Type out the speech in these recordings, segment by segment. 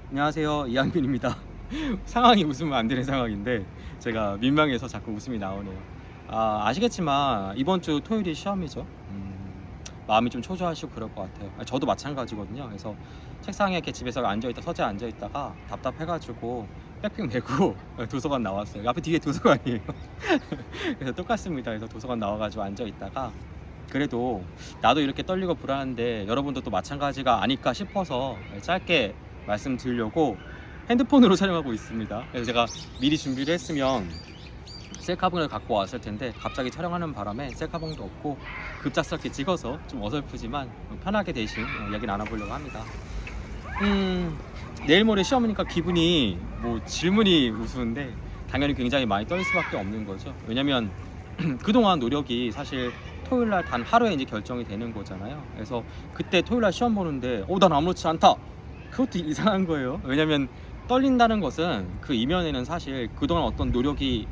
안녕하세요, 이한균입니다. 상황이 웃으면 안 되는 상황인데 제가 민망해서 자꾸 웃음이 나오네요. 아시겠지만 이번 주 토요일이 시험이죠. 마음이 좀 초조하시고 그럴 것 같아요. 저도 마찬가지거든요. 그래서 책상에 이렇게 집에서 앉아있다 서재에 앉아있다가 답답해가지고 백팩 메고 도서관 나왔어요. 앞에 뒤에 도서관이에요. 그래서 똑같습니다. 그래서 도서관 나와가지고 앉아있다가 그래도 나도 이렇게 떨리고 불안한데 여러분도 또 마찬가지가 아닐까 싶어서 짧게 말씀드리려고 핸드폰으로 촬영하고 있습니다. 그래서 제가 미리 준비를 했으면 셀카봉을 갖고 왔을 텐데 갑자기 촬영하는 바람에 셀카봉도 없고 급작스럽게 찍어서 좀 어설프지만 편하게 대신 이야기 나눠보려고 합니다. 내일 모레 시험이니까 기분이 질문이 우스운데 당연히 굉장히 많이 떨릴 수밖에 없는 거죠. 왜냐면 그동안 노력이 사실 토요일날 단 하루에 이제 결정이 되는 거잖아요. 그래서 그때 토요일날 시험 보는데 난 아무렇지 않다, 그것도 이상한 거예요. 왜냐면 떨린다는 것은 그 이면에는 사실 그동안 어떤 노력이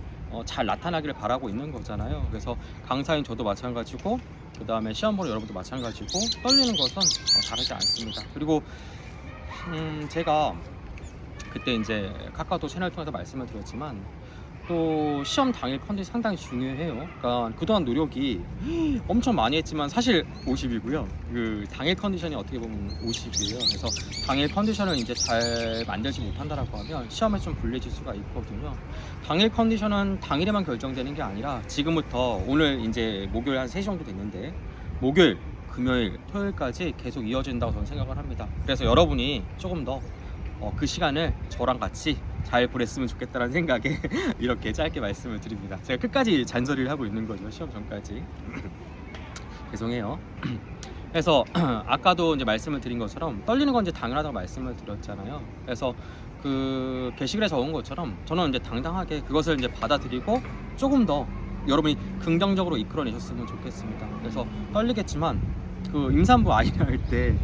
잘 나타나기를 바라고 있는 거잖아요. 그래서 강사인 저도 마찬가지고 그 다음에 시험 보는 여러분도 마찬가지고 떨리는 것은 다르지 않습니다. 그리고 제가 그때 이제 카카오톡 채널 통해서 말씀을 드렸지만 또 시험 당일 컨디션이 상당히 중요해요. 그러니까 그동안 노력이 엄청 많이 했지만 사실 50이고요. 그 당일 컨디션이 어떻게 보면 50이에요. 그래서 당일 컨디션을 이제 잘 만들지 못한다라고 하면 시험에 좀 불리해질 수가 있거든요. 당일 컨디션은 당일에만 결정되는 게 아니라 지금부터 오늘 이제 목요일 한 3시 정도 됐는데 목요일, 금요일, 토요일까지 계속 이어진다고 저는 생각을 합니다. 그래서 여러분이 조금 더 그 시간을 저랑 같이 잘 보냈으면 좋겠다는 생각에 이렇게 짧게 말씀을 드립니다. 제가 끝까지 잔소리를 하고 있는 거죠, 시험 전까지. 죄송해요. 그래서 아까도 이제 말씀을 드린 것처럼 떨리는 건 이제 당연하다고 말씀을 드렸잖아요. 그래서 그 게시글에 적은 것처럼 저는 이제 당당하게 그것을 이제 받아들이고 조금 더 여러분이 긍정적으로 이끌어내셨으면 좋겠습니다. 그래서 떨리겠지만 그 임산부 아이 낳을 때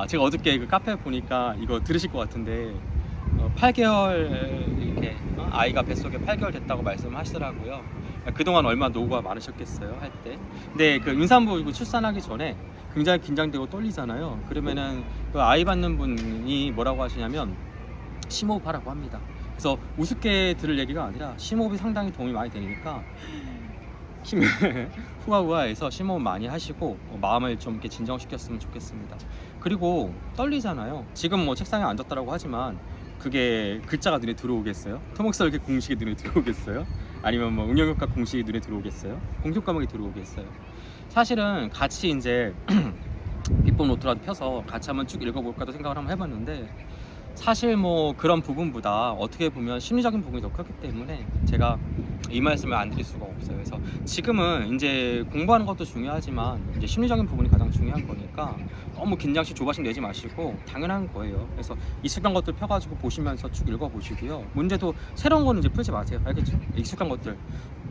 제가 어저께 그 카페 보니까 이거 들으실 것 같은데 8개월 이렇게 아이가 뱃속에 8개월 됐다고 말씀하시더라고요. 그동안 얼마나 노고가 많으셨겠어요 할 때. 근데 그 임산부 출산하기 전에 굉장히 긴장되고 떨리잖아요. 그러면은 그 아이 받는 분이 뭐라고 하시냐면 심호흡 하라고 합니다. 그래서 우습게 들을 얘기가 아니라 심호흡이 상당히 도움이 많이 되니까 후아후아해서 심호흡 많이 하시고 마음을 좀 이렇게 진정시켰으면 좋겠습니다. 그리고 떨리잖아요. 지금 책상에 앉았다라고 하지만 그게 글자가 눈에 들어오겠어요? 토목설계 공식이 눈에 들어오겠어요? 아니면 응용효과 공식이 눈에 들어오겠어요? 공통 과목이 들어오겠어요? 사실은 같이 이제 비법 노트라도 펴서 같이 한번 쭉 읽어볼까도 생각을 한번 해봤는데 사실 그런 부분보다 어떻게 보면 심리적인 부분이 더 크기 때문에 제가 이 말씀을 안 드릴 수가 없어요. 그래서 지금은 이제 공부하는 것도 중요하지만 이제 심리적인 부분이 가장 중요한 거니까 너무 긴장식 조바심 내지 마시고 당연한 거예요. 그래서 익숙한 것들 펴가지고 보시면서 쭉 읽어보시고요. 문제도 새로운 거는 이제 풀지 마세요. 알겠죠? 익숙한 것들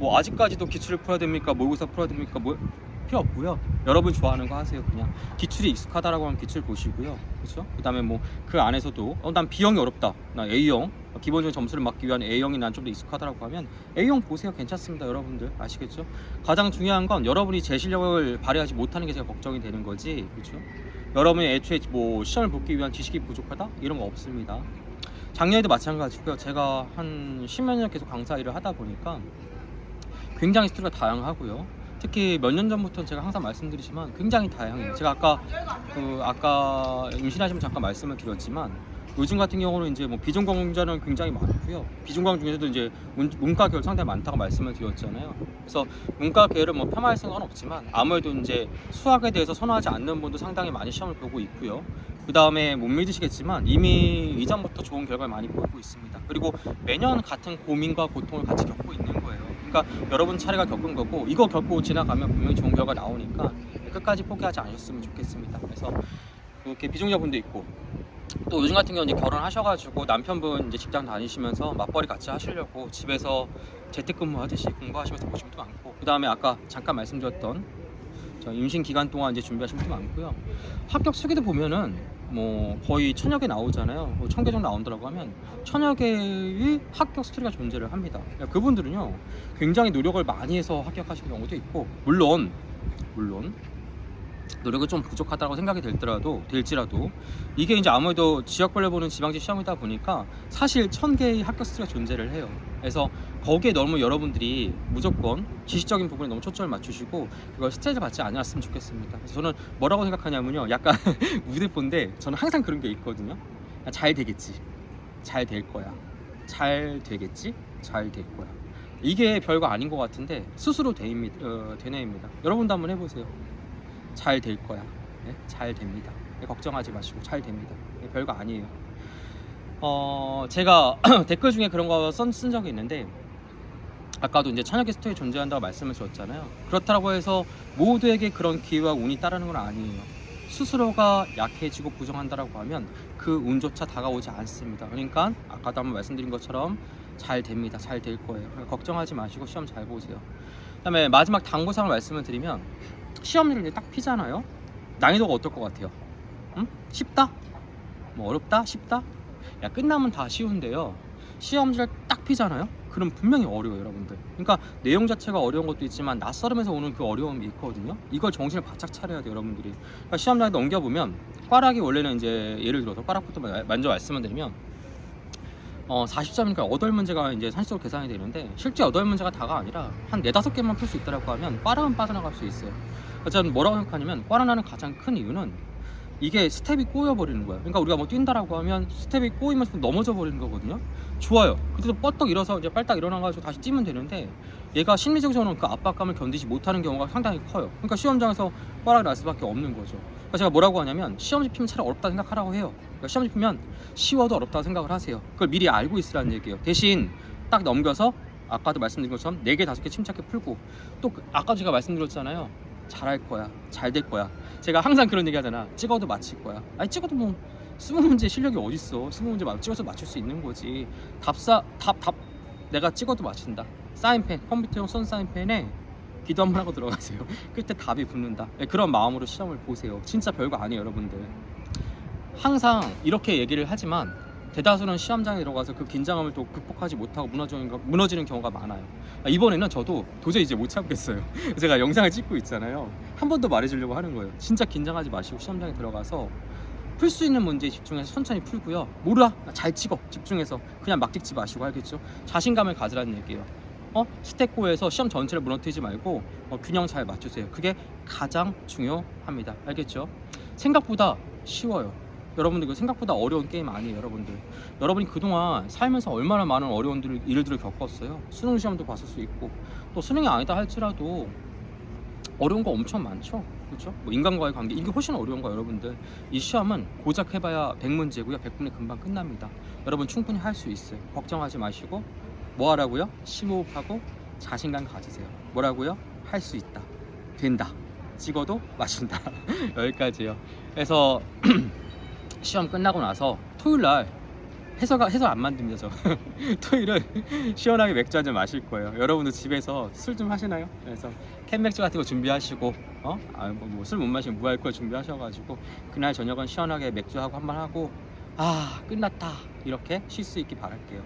아직까지도 기출을 풀어야 됩니까? 모의고사 풀어야 됩니까? 필요 없고요. 여러분 좋아하는 거 하세요. 그냥 기출이 익숙하다라고 하면 기출 보시고요. 그렇죠? 그다음에 그 안에서도 난 B형이 어렵다, 나 A형 기본적인 점수를 맞기 위한 A형이 난 좀 더 익숙하다라고 하면 A형 보세요. 괜찮습니다. 여러분들 아시겠죠? 가장 중요한 건 여러분이 제 실력을 발휘하지 못하는 게 제가 걱정이 되는 거지. 그렇죠? 여러분이 애초에 시험을 보기 위한 지식이 부족하다? 이런 거 없습니다. 작년에도 마찬가지고요. 제가 한 10몇 년 계속 강사 일을 하다 보니까 굉장히 스토리가 다양하고요. 특히 몇 년 전부터 제가 항상 말씀드리지만 굉장히 다양해요. 제가 아까 임신하시면 잠깐 말씀을 드렸지만 요즘 같은 경우는 이제 비전공자는 굉장히 많고요. 비전공 중에서도 이제 문과 계열 상당히 많다고 말씀을 드렸잖아요. 그래서 문과 계열을 폄하할 생각은 없지만 아무래도 이제 수학에 대해서 선호하지 않는 분도 상당히 많이 시험을 보고 있고요. 그 다음에 못 믿으시겠지만 이미 이전부터 좋은 결과를 많이 보이고 있습니다. 그리고 매년 같은 고민과 고통을 같이 겪고 있는 거예요. 그러니까 여러분 차례가 겪은 거고 이거 겪고 지나가면 분명히 좋은 결과 나오니까 끝까지 포기하지 않으셨으면 좋겠습니다. 그래서 이렇게 비중자분도 있고 또 요즘 같은 경우는 이제 결혼하셔가지고 남편분 이제 직장 다니시면서 맞벌이 같이 하시려고 집에서 재택근무 하듯이 공부하시면서 보신 분도 많고 그 다음에 아까 잠깐 말씀드렸던 임신 기간 동안 이제 준비하신 분도 많고요. 합격 수기도 보면은 거의 1000여 개 나오잖아요. 1000개 정도 나온다고 하면 1000여 개의 합격 스토리가 존재를 합니다. 그분들은요 굉장히 노력을 많이 해서 합격하시는 경우도 있고 물론 노력이 좀 부족하다고 생각이 될지라도 이게 이제 아무래도 지역별로 보는 지방직 시험이다 보니까 사실 1000개의 학교 수가 존재를 해요. 그래서 거기에 너무 여러분들이 무조건 지식적인 부분에 너무 초점을 맞추시고 그걸 스트레스 받지 않았으면 좋겠습니다. 그래서 저는 뭐라고 생각하냐면요, 약간 무대포인데 저는 항상 그런 게 있거든요. 잘 되겠지, 잘 될 거야, 잘 되겠지, 잘 될 거야. 이게 별거 아닌 것 같은데 스스로 되뇌입니다. 여러분도 한번 해보세요. 잘 될 거야. 네? 잘 됩니다. 네, 걱정하지 마시고 잘 됩니다. 네, 별거 아니에요. 제가 댓글 중에 그런 거 쓴 적이 있는데, 아까도 이제 찬혁의 스토리 존재한다고 말씀을 드렸잖아요. 그렇다고 해서 모두에게 그런 기회와 운이 따르는 건 아니에요. 스스로가 약해지고 부정한다라고 하면 그 운조차 다가오지 않습니다. 그러니까 아까도 한번 말씀드린 것처럼 잘 됩니다. 잘 될 거예요. 걱정하지 마시고 시험 잘 보세요. 그다음에 마지막 당부사항을 말씀을 드리면, 시험지를 이제 딱 피잖아요. 난이도가 어떨 것 같아요? 응? 쉽다? 뭐 어렵다? 쉽다? 야, 끝나면 다 쉬운데요. 시험지를 딱 피잖아요. 그럼 분명히 어려워요, 여러분들. 그러니까 내용 자체가 어려운 것도 있지만 낯설음에서 오는 그 어려움이 있거든요. 이걸 정신을 바짝 차려야 돼요, 여러분들이. 그러니까 시험장에 넘겨보면 꽈락이 원래는 이제 예를 들어서 꽈락부터 먼저 말씀을 드리면 40점이니까 8문제가 이제 산수적으로 계산이 되는데, 실제 8문제가 다가 아니라 한 4-5개만 풀 수 있다고 하면 꽈락은 빠져나갈 수 있어요. 저는 뭐라고 생각하냐면, 꽈락나는 가장 큰 이유는 이게 스텝이 꼬여버리는 거예요. 그러니까 우리가 뭐 뛴다라고 하면 스텝이 꼬이면서 넘어져 버리는 거거든요. 좋아요. 그래도 뻗떡 일어서 이제 빨딱 일어나가지고 다시 뛰면 되는데, 얘가 심리적으로는 그 압박감을 견디지 못하는 경우가 상당히 커요. 그러니까 시험장에서 꽈락이 날 수밖에 없는 거죠. 그러니까 제가 뭐라고 하냐면, 시험지 피면 차라리 어렵다 생각하라고 해요. 그러니까 시험지 피면 쉬워도 어렵다고 생각을 하세요. 그걸 미리 알고 있으라는 얘기예요. 대신 딱 넘겨서 아까도 말씀드린 것처럼 4개, 5개 침착하게 풀고, 또 아까 제가 말씀드렸잖아요. 잘할 거야, 잘 될 거야. 제가 항상 그런 얘기 하잖아. 찍어도 맞힐 거야. 아니, 찍어도 뭐 20문제 실력이 어딨어. 20문제 찍어서 맞출 수 있는 거지. 답 내가 찍어도 맞춘다. 사인펜, 컴퓨터용 선 사인펜에 기도 한번 하고 들어가세요. 끝에 답이 붙는다. 네, 그런 마음으로 시험을 보세요. 진짜 별거 아니에요, 여러분들. 항상 이렇게 얘기를 하지만 대다수는 시험장에 들어가서 그 긴장감을 또 극복하지 못하고 무너지는 경우가 많아요. 이번에는 저도 도저히 이제 못 참겠어요. 제가 영상을 찍고 있잖아요. 한 번 더 말해주려고 하는 거예요. 진짜 긴장하지 마시고 시험장에 들어가서 풀 수 있는 문제에 집중해서 천천히 풀고요. 몰라, 잘 찍어. 집중해서 그냥 막 찍지 마시고, 알겠죠? 자신감을 가지라는 얘기예요. 스테코에서 시험 전체를 무너뜨리지 말고 균형 잘 맞추세요. 그게 가장 중요합니다. 알겠죠? 생각보다 쉬워요. 여러분들 그 생각보다 어려운 게임 아니에요, 여러분들. 여러분이 그동안 살면서 얼마나 많은 어려운 일들을 겪었어요. 수능 시험도 봤을 수 있고, 또 수능이 아니다 할지라도 어려운 거 엄청 많죠. 그렇죠? 뭐 인간과의 관계, 이게 훨씬 어려운 거예요, 여러분들. 이 시험은 고작 해봐야 100문제고요 100분에 금방 끝납니다. 여러분 충분히 할 수 있어요. 걱정하지 마시고 뭐 하라고요? 심호흡하고 자신감 가지세요. 뭐라고요? 할 수 있다, 된다, 찍어도 맞춘다. 여기까지요. 그래서 시험 끝나고 나서 토요일날 해설 안 만듭니다, 저. 토요일은 시원하게 맥주 한잔 마실 거예요. 여러분도 집에서 술 좀 하시나요? 그래서 캔맥주 같은 거 준비하시고, 뭐 술 못 마시면 무알콜 준비하셔가지고 그날 저녁은 시원하게 맥주하고 한번 하고, 끝났다, 이렇게 쉴 수 있길 바랄게요.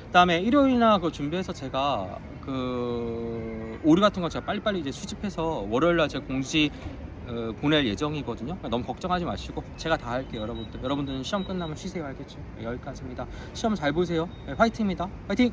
그다음에 일요일이나 그 준비해서 제가 그 오류 같은 거 제가 빨리빨리 이제 수집해서 월요일날 제가 공지 보낼 예정이거든요. 너무 걱정하지 마시고 제가 다 할게요, 여러분들. 여러분들은 시험 끝나면 쉬세요, 알겠죠? 여기까지입니다. 시험 잘 보세요. 화이팅입니다. 화이팅!